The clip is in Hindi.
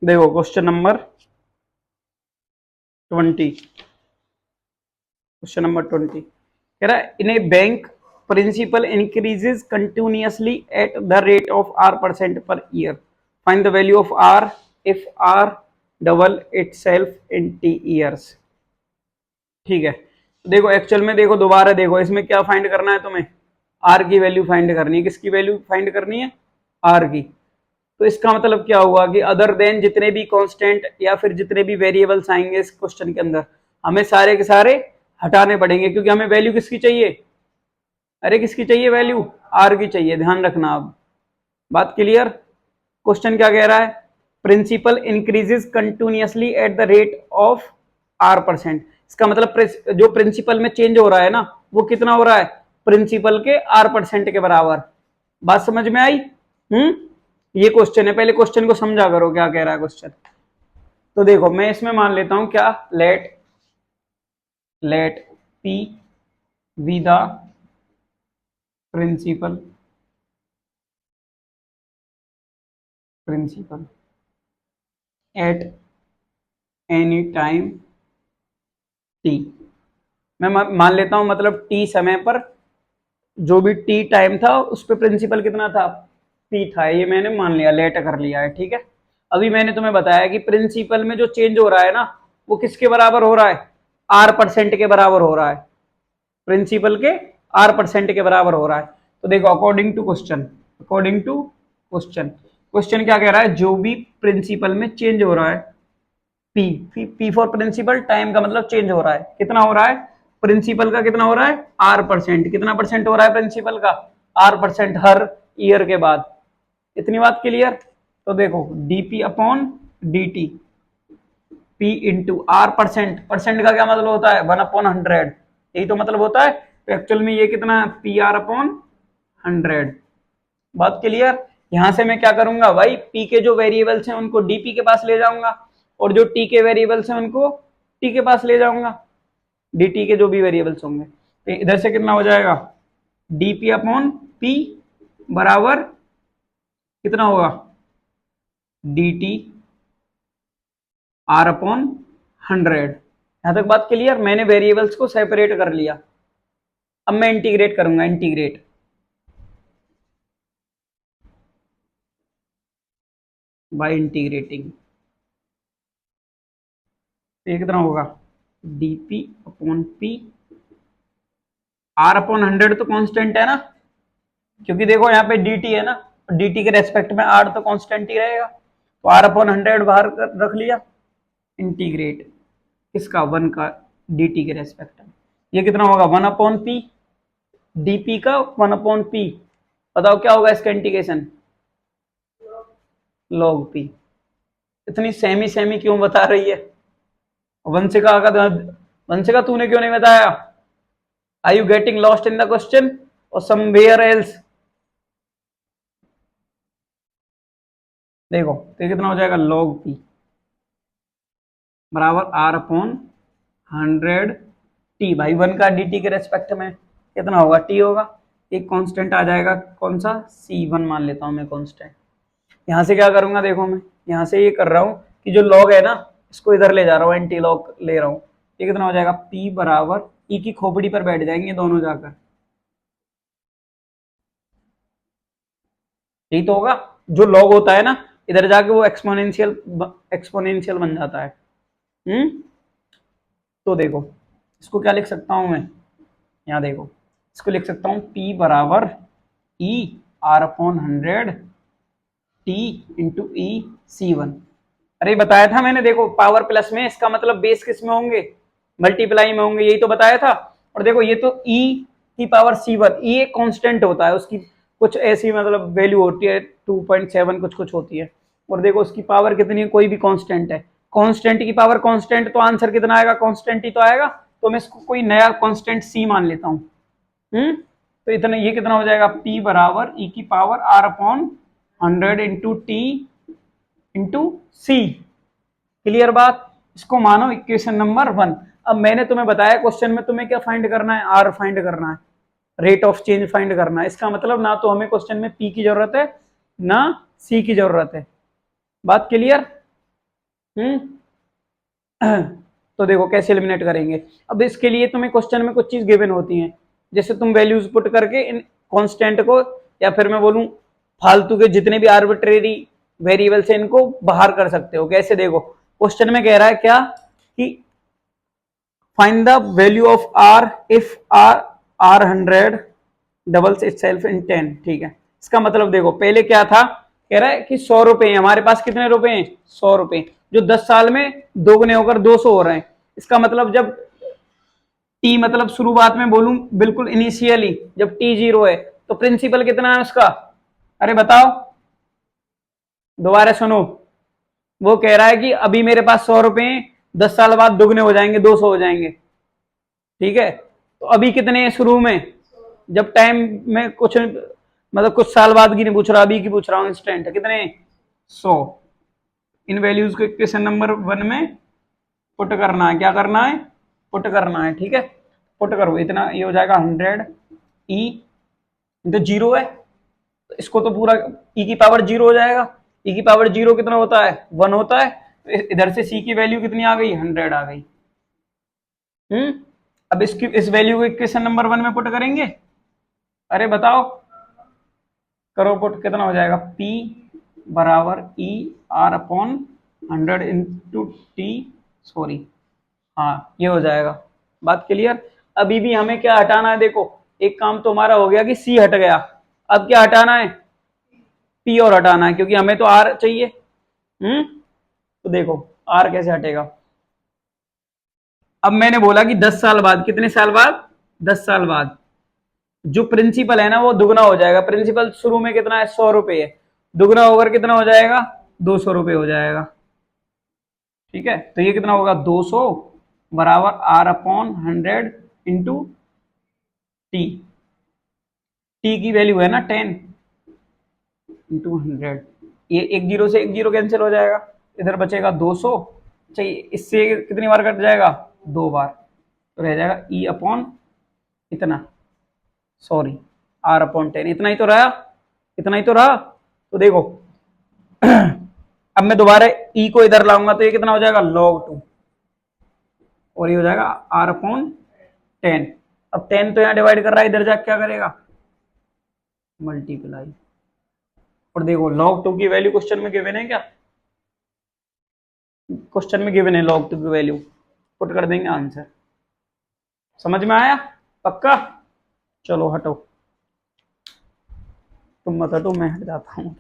देखो क्वेश्चन नंबर 20, क्वेश्चन नंबर 20 कह रहा है in a bank principal increases continuously at the rate of R% per year, find the value of R if R double itself in T years. ठीक है, तो देखो एक्चुअल में देखो दोबारा देखो इसमें क्या फाइंड करना है तुम्हें, R की वैल्यू फाइंड करनी है। किसकी वैल्यू फाइंड करनी है? R की। तो इसका मतलब क्या हुआ कि अदर देन जितने भी कांस्टेंट या फिर जितने भी वेरिएबल्स आएंगे इस क्वेश्चन के अंदर हमें सारे के सारे हटाने पड़ेंगे, क्योंकि हमें वैल्यू किसकी चाहिए? अरे किसकी चाहिए वैल्यू? आर की चाहिए, ध्यान रखना। अब बात क्लियर? क्वेश्चन क्या कह रहा है? Principal increases continuously at the rate of R%। इसका मतलब जो प्रिंसिपल में चेंज हो रहा है ना वो कितना हो रहा है? प्रिंसिपल के R% के बराबर। बात समझ में आई? ये क्वेश्चन है, पहले क्वेश्चन को समझा करो क्या कह रहा है क्वेश्चन। तो देखो मैं इसमें मान लेता हूं क्या, let P be the principal at any time T। मैं मान लेता हूं मतलब T समय पर जो भी T टाइम था उस पर प्रिंसिपल कितना था? P था। ये मैंने मान लिया, लेट कर लिया है। ठीक है, अभी मैंने तुम्हें बताया कि प्रिंसिपल में जो चेंज हो रहा है ना वो किसके बराबर हो रहा है? R% के बराबर हो रहा है। प्रिंसिपल के R% के बराबर हो रहा है। तो देखो क्वेश्चन क्या कह रहा है? जो भी प्रिंसिपल में चेंज हो रहा है, पी फॉर प्रिंसिपल, टाइम का मतलब चेंज हो रहा है, कितना हो रहा है? प्रिंसिपल का कितना हो रहा है? R%। कितना परसेंट हो रहा है प्रिंसिपल का? R% हर ईयर के बाद। इतनी बात क्लियर? तो देखो dp upon dt, p into R%। Percent का क्या मतलब होता है? 1/100, यही तो मतलब होता है। तो एक्चुअल में ये कितना है? PR upon 100। बात क्लियर? यहां से मैं क्या करूंगा भाई, p के जो वेरिएबल्स हैं उनको dp के पास ले जाऊंगा और जो t के वेरिएबल्स हैं उनको t के पास ले जाऊंगा, dt के जो भी वेरिएबल्स होंगे। तो इधर से कितना हो जाएगा? dp अपॉन p बराबर कितना होगा? dt r upon 100। यहां तक बात क्लियर? मैंने वेरिएबल्स को सेपरेट कर लिया। अब मैं इंटीग्रेट करूंगा, इंटीग्रेट बाय इंटीग्रेटिंग। तो ये कितना होगा? dp upon p, r upon 100 तो कांस्टेंट है ना, क्योंकि देखो यहाँ पे dt है ना, dt के रेस्पेक्ट में r तो कांस्टेंट ही रहेगा। तो r अपॉन 100 बाहर रख लिया, इंटीग्रेट इसका 1 का dt के रेस्पेक्ट में। ये कितना होगा? 1 अपॉन p, dp का 1 अपॉन p। बताओ क्या होगा इसका इंटीग्रेशन? log p। इतनी सेमी सेमी क्यों बता रही है? वंशिका तूने क्यों नहीं बताया? Are you getting lost in the question और समवेयर एल्स? देखो तो कितना हो जाएगा? log p बराबर r अपॉन 100 t। भाई 1 का dt के रेस्पेक्ट में कितना होगा? t होगा। एक कांस्टेंट आ जाएगा, कौन सा? c1 मान लेता हूं मैं कांस्टेंट। यहां से क्या करूंगा, देखो मैं यहां से ये कर रहा हूं कि जो log है ना इसको इधर ले जा रहा हूं, एंटी लॉग ले रहा हूं। ये कितना हो जाएगा? p बराबर e की खोपड़ी पर बैठ जाएंगे दोनों जाकर, यही तो होगा। जो log होता है ना इधर जाके वो एक्सपोनेंशियल बन जाता है। तो देखो इसको क्या लिख सकता हूं मैं, यहाँ देखो इसको लिख सकता हूं p बराबर e r upon 100 t into e c1। अरे बताया था मैंने, देखो पावर प्लस में इसका मतलब बेस किस में होंगे? मल्टीप्लाई में होंगे, यही तो बताया था। और देखो ये तो e की पावर c1, e एक कांस्टेंट होता है, उसकी कुछ ऐसी मतलब वैल्यू होती है 2.7 कुछ कुछ होती है। और देखो उसकी पावर कितनी है? कोई भी कांस्टेंट है, कांस्टेंट की पावर कांस्टेंट, तो आंसर कितना आएगा? कांस्टेंट ही तो आएगा। तो मैं इसको कोई नया कांस्टेंट c मान लेता हूँ। तो इतना, ये कितना हो जाएगा? p बराबर e की power r upon 100 into T into C. Clear बात? इसको मानो इक्वेशन नंबर 1। अब मैंने तुम्हें बताया क्वेश्चन में तुम्हें क्या फाइंड करना है? आर फाइंड करना है, रेट ऑफ चेंज फाइंड करना है। इसका मतलब ना तो हमें क्वेश्चन में पी की जरूरत है ना सी की जरूरत है। बात क्लियर? हम्म। तो देखो कैसे एलिमिनेट करेंगे। अब इसके लिए तुम्हें क्वेश्चन में कुछ चीज गिवन होती हैं, जैसे तुम वैल्यूज पुट करके इन कांस्टेंट को, या फिर मैं बोलूं फालतू के जितने भी आर्बिट्रेरी वेरिएबल्स हैं इनको बाहर कर सकते हो। कैसे देखो, क्वेश्चन में कह रहा है क्या कि find the value of R if R 100 doubles itself in 10। ठीक है, इसका मतलब देखो पहले क्या था, कह रहा है कि 100 रुपए हैं हमारे पास। कितने रुपए हैं? 100 रुपए, जो 10 साल में दोगुने होकर 200 हो रहे हैं। इसका मतलब जब टी मतलब शुरुआत में बोलूं बिल्कुल इनिशियली जब टी 0 है, तो प्रिंसिपल कितना है उसका? अरे बताओ, दोबारा सुनो। वो कह रहा है कि अभी मेरे पास 100 रुपए हैं, 10 साल बाद दुगने हो जाएंगे, 200 हो जाएंगे। ठीक है, तो अभी कितने हैं शुरू में? जब टाइम में कुछ मतलब कुछ साल बाद की नहीं पूछ रहा, अभी की पूछ रहा हूं। इंस्टेंट कितने? 100। इन वैल्यूज को इक्वेशन नंबर 1 में पुट करना है। क्या करना है? पुट करना है। ठीक है, पुट करो। इतना ये हो जाएगा 100 ई, तो 0 है तो इसको तो पूरा ई की पावर 0 हो जाएगा। ई की पावर 0 कितना होता है? 1 होता है। तो इधर से सी की वैल्यू कितनी आ गई? 100 आ गई। अब इसकी इस वैल्यू को इक्वेशन नंबर 1 में पुट करेंगे। अरे बताओ, करो पुट। कितना हो जाएगा? P बराबर E R upon 100 into T, sorry, हाँ ये हो जाएगा। बात क्लियर? अभी भी हमें क्या हटाना है? देखो एक काम तो हमारा हो गया कि C हट गया। अब क्या हटाना है? P और हटाना है, क्योंकि हमें तो R चाहिए। तो देखो R कैसे हटेगा। अब मैंने बोला कि 10 साल बाद, कितने साल बाद? 10 साल बाद जो प्रिंसिपल है ना वो दुगना हो जाएगा। प्रिंसिपल शुरू में कितना है? 100 रुपए है। दुगना होकर कितना हो जाएगा? 200 रुपए हो जाएगा। ठीक है, तो ये कितना होगा? 200 बराबर R upon 100 into T. T की वैल्यू है ना 10 इंटू 100। ये एक जीरो से एक जीरो कैंसिल हो जाएगा, इधर बचेगा 200। चाहिए इससे कितनी बार कट जाएगा? 2 बार। तो रह जाएगा ई अपॉन इतना, सॉरी आर अपॉन 10। इतना ही तो रहा, इतना ही तो रहा। तो देखो अब मैं दोबारा ई को इधर लाऊंगा तो ये कितना हो जाएगा? log 2, और ये हो जाएगा आर अपॉन 10। अब 10 तो यहाँ डिवाइड कर रहा है, इधर जाके क्या करेगा? मल्टीप्लाई। और देखो log 2 की वैल्यू क्वेश्चन में गिवन है क्या? क्वेश्चन में गिवन है log 2 की वैल्यू, पुट कर देंगे आंसर। समझ में आया? पक्का? चलो हटो, तुम मत हटो, मैं हट जाता हूँ।